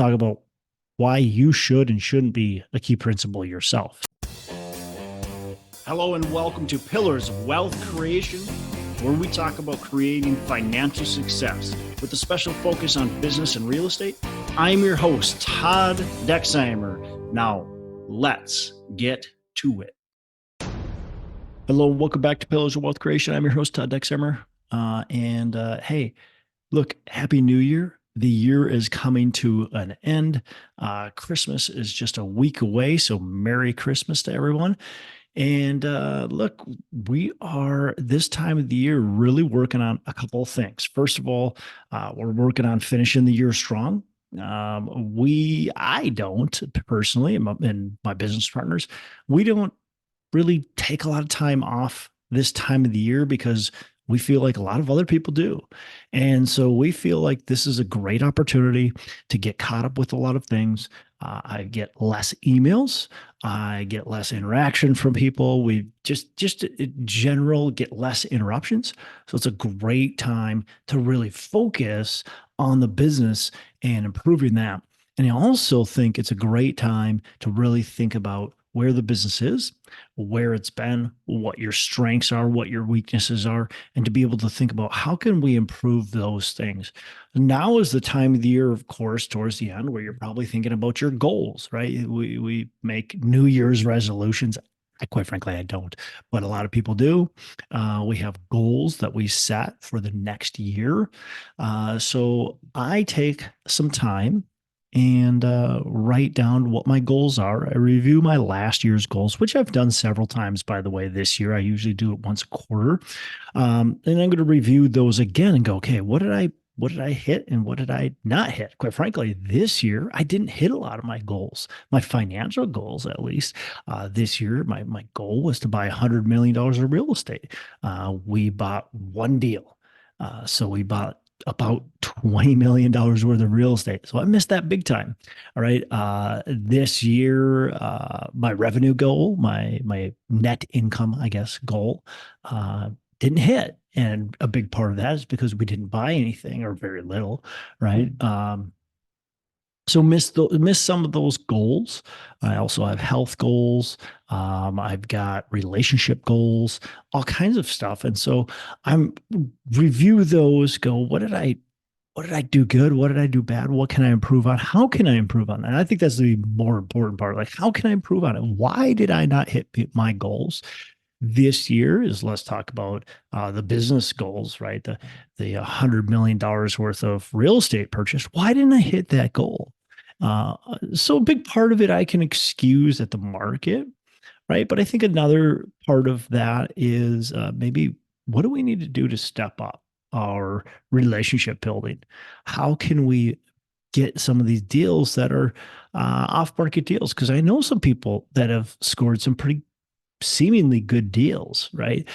talk about why you should and shouldn't be a key principal yourself. Hello and welcome to Pillars of Wealth Creation, where we talk about creating financial success with a special focus on business and real estate. I'm your host, Todd Dexheimer. Now, let's get to it. Hello, and welcome back to Pillars of Wealth Creation. I'm your host, Todd Dexheimer. Hey, look, Happy New Year. The year is coming to an end. Christmas is just a week away, so Merry Christmas to everyone. And look, we are this time of the year really working on a couple of things. First of all, we're working on finishing the year strong. I don't personally, and my business partners, we don't really take a lot of time off this time of the year because we feel like a lot of other people do. And so we feel like this is a great opportunity to get caught up with a lot of things. I get less emails. I get less interaction from people. We just in general get less interruptions. So it's a great time to really focus on the business and improving that. And I also think it's a great time to really think about where the business is, where it's been, what your strengths are, what your weaknesses are, and to be able to think about how can we improve those things. Now is the time of the year, of course, towards the end, where you're probably thinking about your goals, right? We make New Year's resolutions. Quite frankly, I don't, but a lot of people do. We have goals that we set for the next year. So I take some time and write down what my goals are. I review my last year's goals, which I've done several times, by the way, this year. I usually do it once a quarter. And I'm going to review those again and go, okay, what did I hit and what did I not hit? Quite frankly, this year, I didn't hit a lot of my goals, my financial goals, at least. This year, my goal was to buy $100 million of real estate. We bought one deal. So we bought about $20 million worth of real estate. So I missed that big time. All right. This year, my revenue goal, my net income, I guess, goal, didn't hit. And a big part of that is because we didn't buy anything or very little. Right. So miss some of those goals. I also have health goals. I've got relationship goals, all kinds of stuff. And so I'm review those, go, what did I do good? What did I do bad? What can I improve on? How can I improve on that? And I think that's the more important part. Like, how can I improve on it? Why did I not hit my goals? This year is, let's talk about the business goals, right? The $100 million worth of real estate purchase. Why didn't I hit that goal? So a big part of it I can excuse at the market, right? But I think another part of that is maybe what do we need to do to step up our relationship building? How can we get some of these deals that are off-market deals? Because I know some people that have scored some pretty seemingly good deals, right?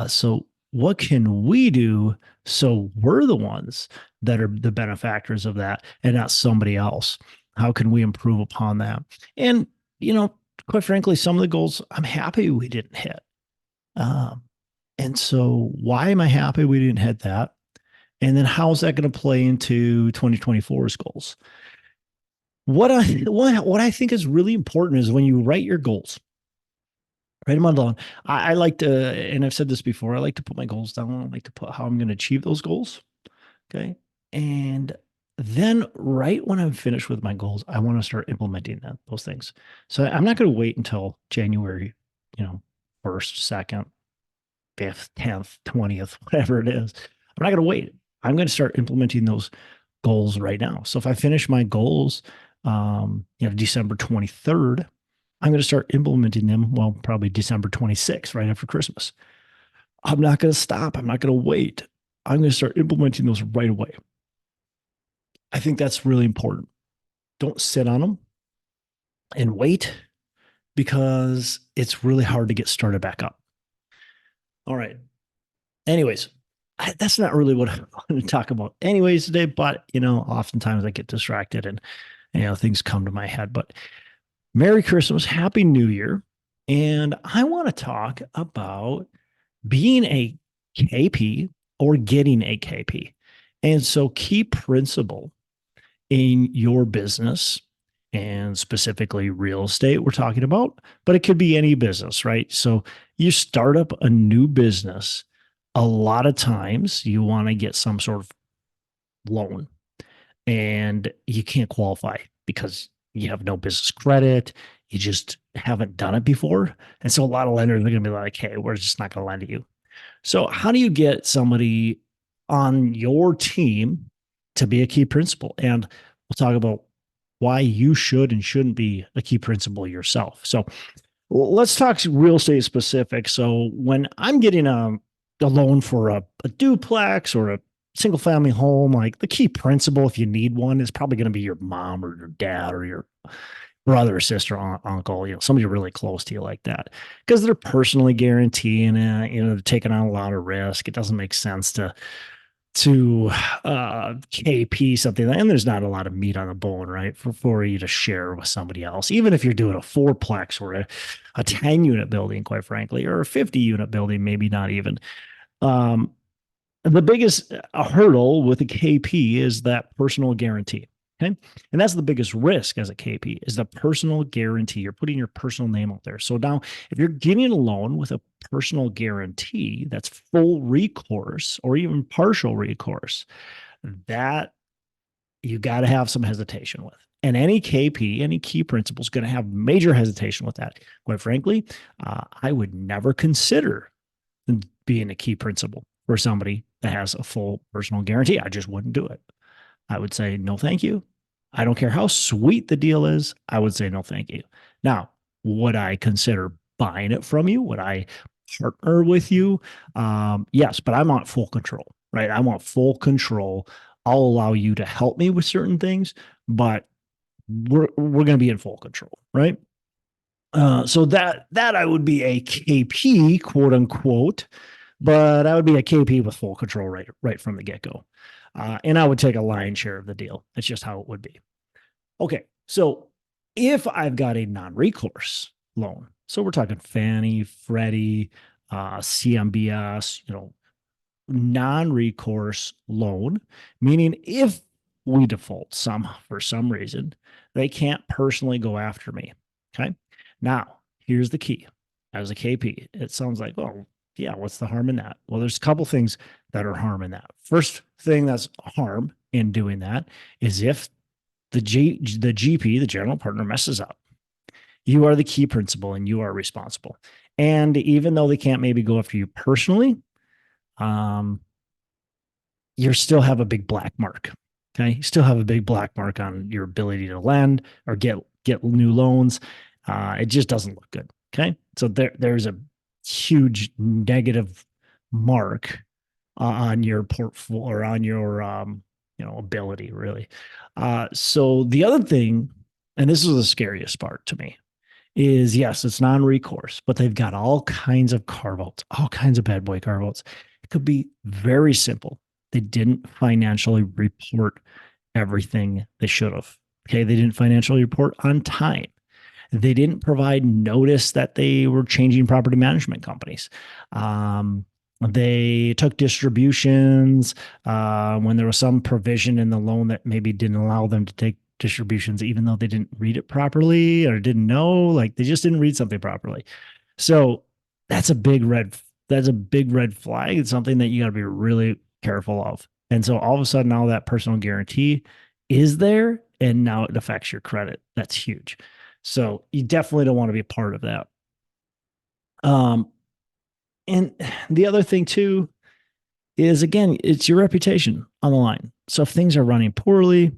So what can we do so we're the ones that are the benefactors of that and not somebody else? How can we improve upon that? And, quite frankly, some of the goals I'm happy we didn't hit. And so why am I happy we didn't hit that? And then how is that going to play into 2024's goals? What I think is really important is when you write your goals, write them on down. I like to, and I've said this before, I like to put my goals down. I like to put how I'm going to achieve those goals. Okay. And then right when I'm finished with my goals, I want to start implementing those things. So I'm not going to wait until January, 1st, 2nd, 5th, 10th, 20th, whatever it is. I'm not going to wait. I'm going to start implementing those goals right now. So if I finish my goals, December 23rd, I'm going to start implementing them. Well, probably December 26th, right after Christmas. I'm not going to stop. I'm not going to wait. I'm going to start implementing those right away. I think that's really important. Don't sit on them and wait because it's really hard to get started back up. All right. Anyways, that's not really what I want to talk about anyways today, but, oftentimes I get distracted and, things come to my head. But Merry Christmas, Happy New Year. And I want to talk about being a KP or getting a KP. And so key principle in your business, and specifically real estate we're talking about, but it could be any business, right? So you start up a new business, a lot of times you want to get some sort of loan and you can't qualify because you have no business credit. You just haven't done it before. And so a lot of lenders are going to be like, hey, we're just not going to lend to you. So, how do you get somebody on your team to be a key principal? And we'll talk about why you should and shouldn't be a key principal yourself. So, let's talk real estate specific. So, when I'm getting a loan for a duplex or a single family home, like the key principal, if you need one, is probably going to be your mom or your dad or your brother or sister, uncle, somebody really close to you like that, because they're personally guaranteeing it, they're taking on a lot of risk. It doesn't make sense to KP something, and there's not a lot of meat on the bone, right? For you to share with somebody else, even if you're doing a fourplex or a 10 unit building, quite frankly, or a 50 unit building, maybe not even. The biggest hurdle with a KP is that personal guarantee. Okay. And that's the biggest risk as a KP is the personal guarantee. You're putting your personal name out there. So now if you're getting a loan with a personal guarantee, that's full recourse or even partial recourse, that you got to have some hesitation with. And any KP, any key principal is going to have major hesitation with that. Quite frankly, I would never consider being a key principal for somebody that has a full personal guarantee. I just wouldn't do it. I would say, no, thank you. I don't care how sweet the deal is. I would say, no, thank you. Now, would I consider buying it from you? Would I partner with you? Yes, but I want full control, right? I want full control. I'll allow you to help me with certain things, but we're going to be in full control, right? So that I would be a KP, quote unquote, but I would be a KP with full control right from the get-go. And I would take a lion's share of the deal. That's just how it would be. Okay, so if I've got a non-recourse loan, so we're talking Fannie, Freddie, CMBS, non-recourse loan, meaning if we default for some reason, they can't personally go after me. Okay, now here's the key. As a KP, it sounds like, well, yeah, what's the harm in that? Well, there's a couple things that are harm in that. First thing that's harm in doing that is if the GP, the general partner, messes up. You are the key principal and you are responsible. And even though they can't maybe go after you personally, you still have a big black mark. Okay, you still have a big black mark on your ability to lend or get new loans. It just doesn't look good. Okay, so there's a huge negative mark on your portfolio or on your ability, really. So the other thing, and this is the scariest part to me, is yes, it's non-recourse, but they've got all kinds of carve-outs, all kinds of bad boy carve-outs. It could be very simple. They didn't financially report everything they should have. Okay, they didn't financially report on time. They didn't provide notice that they were changing property management companies. They took distributions when there was some provision in the loan that maybe didn't allow them to take distributions, even though they didn't read it properly or didn't know, like they just didn't read something properly. So that's a big red flag. It's something that you got to be really careful of. And so all of a sudden, now that personal guarantee is there, and now it affects your credit. That's huge. So you definitely don't want to be a part of that. And the other thing too is, again, it's your reputation on the line. So if things are running poorly,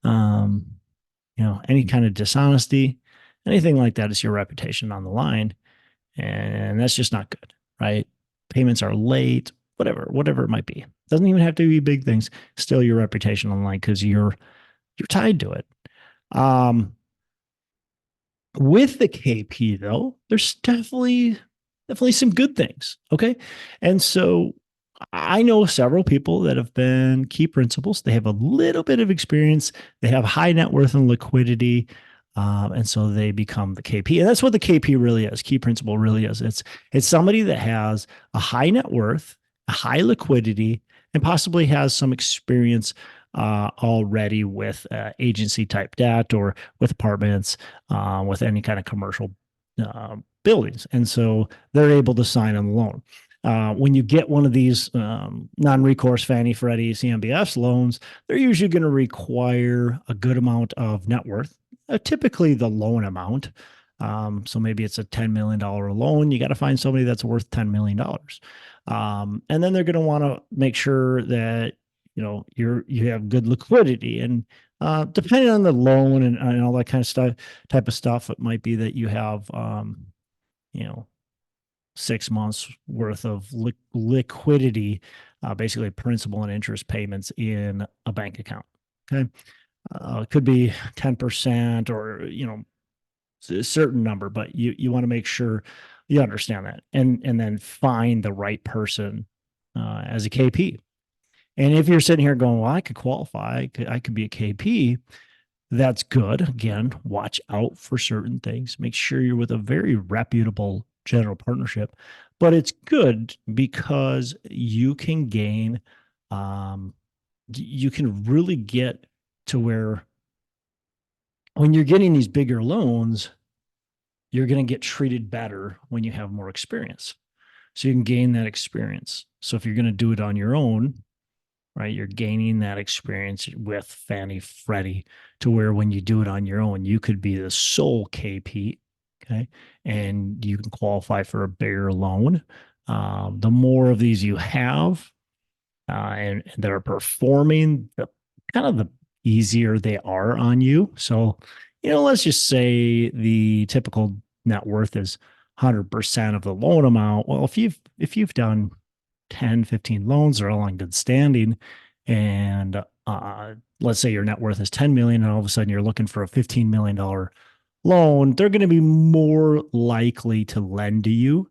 any kind of dishonesty, anything like that, is your reputation on the line. And that's just not good, right? Payments are late, whatever it might be. Doesn't even have to be big things. Still your reputation on the line because you're tied to it. With the KP though, there's definitely some good things. Okay. And so I know several people that have been key principals. They have a little bit of experience. They have high net worth and liquidity. And so they become the KP. And that's what the KP really is. Key principal really is. It's somebody that has a high net worth, a high liquidity, and possibly has some experience already with agency type debt or with apartments, with any kind of commercial buildings. And so they're able to sign on the loan. When you get one of these non-recourse Fannie Freddie CMBS loans, they're usually going to require a good amount of net worth, typically the loan amount. So maybe it's a $10 million loan. You got to find somebody that's worth $10 million. And then they're going to want to make sure that you have good liquidity. And depending on the loan and all that kind of stuff, type of stuff, it might be that you have 6 months worth of liquidity, basically principal and interest payments in a bank account. Okay. It could be 10% or, a certain number, but you want to make sure you understand that and then find the right person as a KP. And if you're sitting here going, well, I could qualify, I could be a KP, that's good. Again, watch out for certain things. Make sure you're with a very reputable general partnership. But it's good because you can gain, you can really get to where when you're getting these bigger loans, you're going to get treated better when you have more experience. So you can gain that experience. So if you're going to do it on your own, right, you're gaining that experience with Fannie Freddie to where when you do it on your own, you could be the sole KP. Okay. And you can qualify for a bigger loan. The more of these you have, and that are performing, the kind of the easier they are on you. So, let's just say the typical net worth is 100% of the loan amount. Well, if you've done 10, 15 loans, they're all on good standing, and let's say your net worth is 10 million, and all of a sudden you're looking for a $15 million loan, they're going to be more likely to lend to you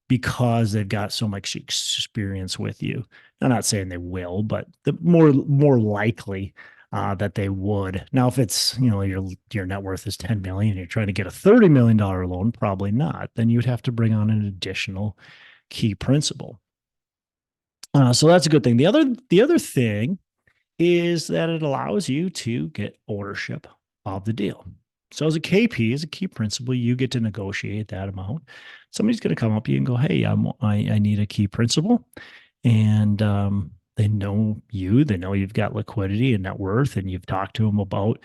because they've got so much experience with you. I'm not saying they will, but the more likely that they would. Now, if it's, your net worth is 10 million, you're trying to get a $30 million loan, probably not. Then you'd have to bring on an additional key principal. So that's a good thing. The other thing is that it allows you to get ownership of the deal. So as a KP, as a key principal, you get to negotiate that amount. Somebody's going to come up to you and go, "Hey, I need a key principal," and they know you. They know you've got liquidity and net worth, and you've talked to them about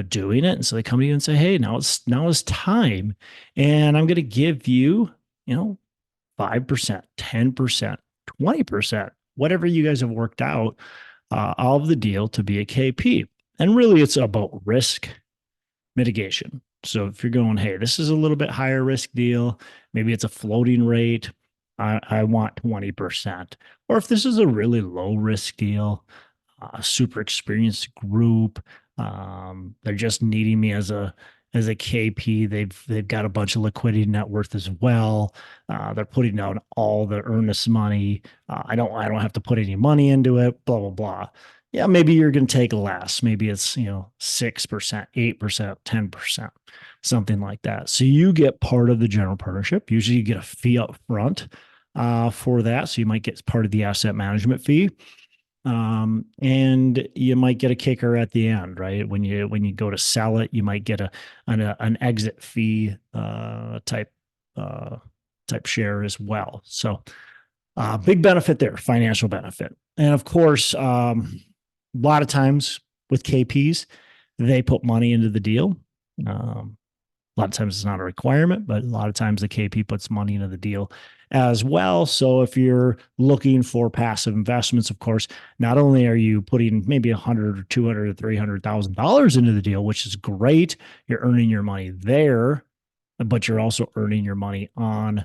doing it. And so they come to you and say, "Hey, now it's time, and I'm going to give you 5%, 10%, 20%, whatever you guys have worked out of the deal to be a KP." And really, it's about risk mitigation. So if you're going, "Hey, this is a little bit higher risk deal, maybe it's a floating rate, I want 20%. Or if this is a really low risk deal, a super experienced group, they're just needing me as a KP. They've got a bunch of liquidity net worth as well. They're putting down all the earnest money. I don't have to put any money into it. Blah blah blah." Yeah, maybe you're going to take less. Maybe it's 6%, 8%, 10%, something like that. So you get part of the general partnership. Usually, you get a fee up front for that. So you might get part of the asset management fee. And you might get a kicker at the end, right? When you go to sell it, you might get an exit fee type share as well. So big benefit there, financial benefit. And of course, a lot of times with KPs, they put money into the deal. A lot of times it's not a requirement, but a lot of times the KP puts money into the deal as well. So if you're looking for passive investments, of course, not only are you putting maybe $100 or $200 or $300,000 into the deal, which is great, you're earning your money there, but you're also earning your money on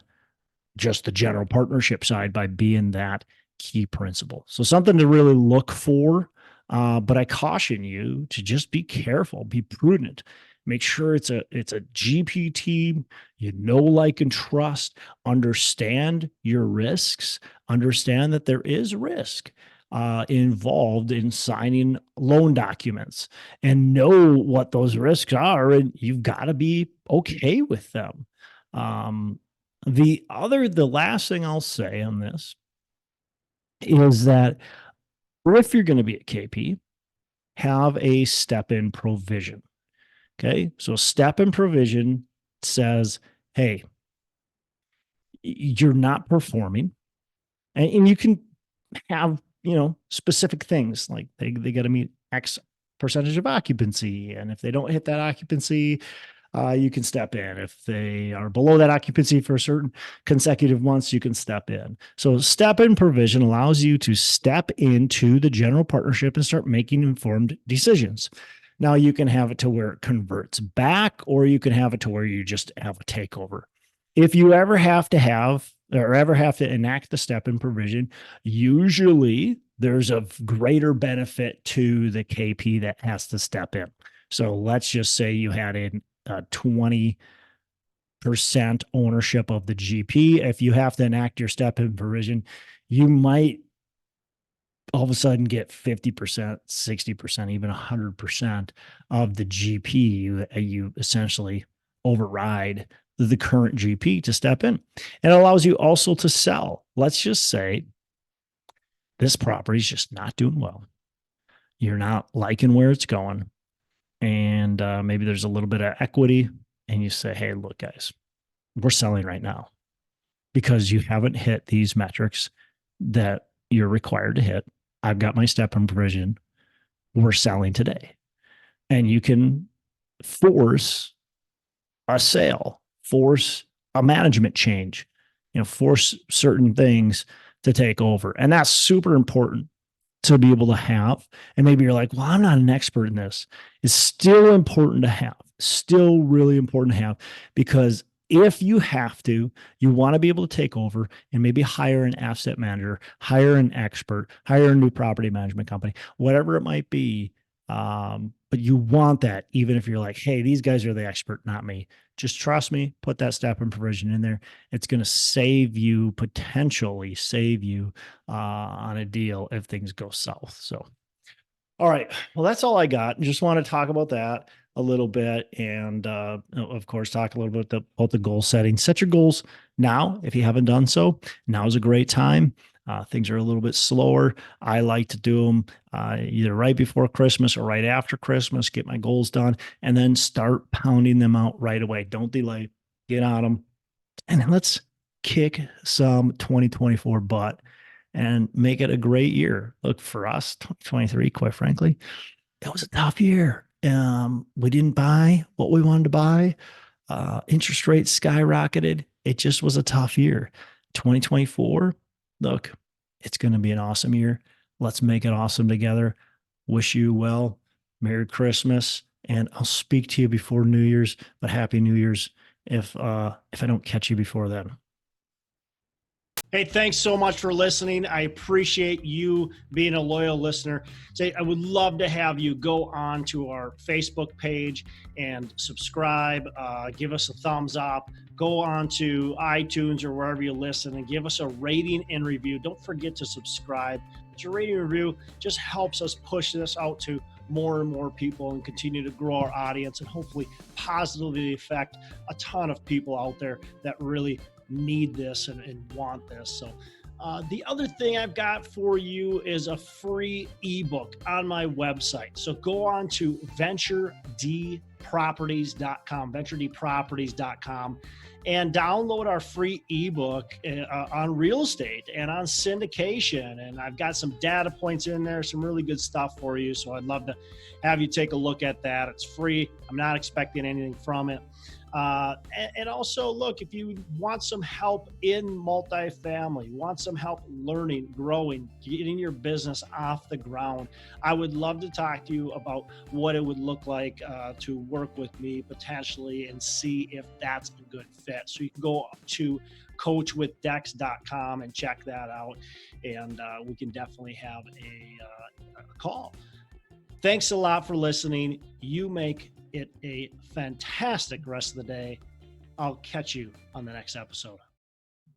just the general partnership side by being that key principal. So something to really look for. But I caution you to just be careful, be prudent. Make sure it's a GP team like and trust. Understand your risks. Understand that there is risk involved in signing loan documents, and know what those risks are, and you've got to be okay with them. The last thing I'll say on this is that if you're going to be a KP, have a step-in provision. Okay. So step-in provision says, hey, you're not performing, and you can have, specific things like they got to meet X percentage of occupancy. And if they don't hit that occupancy, you can step in. If they are below that occupancy for a certain consecutive months, you can step in. So step in provision allows you to step into the general partnership and start making informed decisions. Now you can have it to where it converts back, or you can have it to where you just have a takeover. If you ever have to enact the step in provision, usually there's a greater benefit to the KP that has to step in. So let's just say you had a 20% ownership of the GP. If you have to enact your step in provision, you might all of a sudden get 50%, 60%, even 100% of the GP. You essentially override the current GP to step in. It allows you also to sell. Let's just say this property is just not doing well. You're not liking where it's going. And maybe there's a little bit of equity, and you say, hey, look, guys, we're selling right now because you haven't hit these metrics that you're required to hit. I've got my step-in provision. We're selling today. And you can force a sale, force a management change, force certain things to take over. And that's super important to be able to have. And maybe you're like, well, I'm not an expert in this. It's still important to have, still really important to have, because if you have to, you want to be able to take over and maybe hire an asset manager, hire an expert, hire a new property management company, whatever it might be. But you want that, even if you're like, hey, these guys are the expert, not me. Just trust me, put that step-in provision in there. It's going to potentially save you on a deal if things go south. So, all right. Well, that's all I got. Just want to talk about that a little bit. And of course, talk a little bit about the goal setting. Set your goals now. If you haven't done so, now is a great time. Things are a little bit slower. I like to do them either right before Christmas or right after Christmas, get my goals done, and then start pounding them out right away. Don't delay, get on them. And then let's kick some 2024 butt and make it a great year. Look, for us, 2023, quite frankly, it was a tough year. We didn't buy what we wanted to buy. Interest rates skyrocketed. It just was a tough year. 2024, look, it's going to be an awesome year. Let's make it awesome together. Wish you well. Merry Christmas. And I'll speak to you before New Year's, but Happy New Year's if I don't catch you before then. Hey, thanks so much for listening. I appreciate you being a loyal listener. I would love to have you go on to our Facebook page and subscribe, give us a thumbs up, go on to iTunes or wherever you listen and give us a rating and review. Don't forget to subscribe. But your rating and review just helps us push this out to more and more people and continue to grow our audience and hopefully positively affect a ton of people out there that really need this and want this. So the other thing I've got for you is a free ebook on my website. So go on to venturedproperties.com, and download our free ebook on real estate and on syndication. And I've got some data points in there, some really good stuff for you. So I'd love to have you take a look at that. It's free. I'm not expecting anything from it. And also, look, if you want some help in multifamily, want some help learning, growing, getting your business off the ground, I would love to talk to you about what it would look like to work with me potentially and see if that's a good fit. So you can go to coachwithdex.com and check that out, and we can definitely have a call. Thanks a lot for listening. You make it a fantastic rest of the day. I'll catch you on the next episode.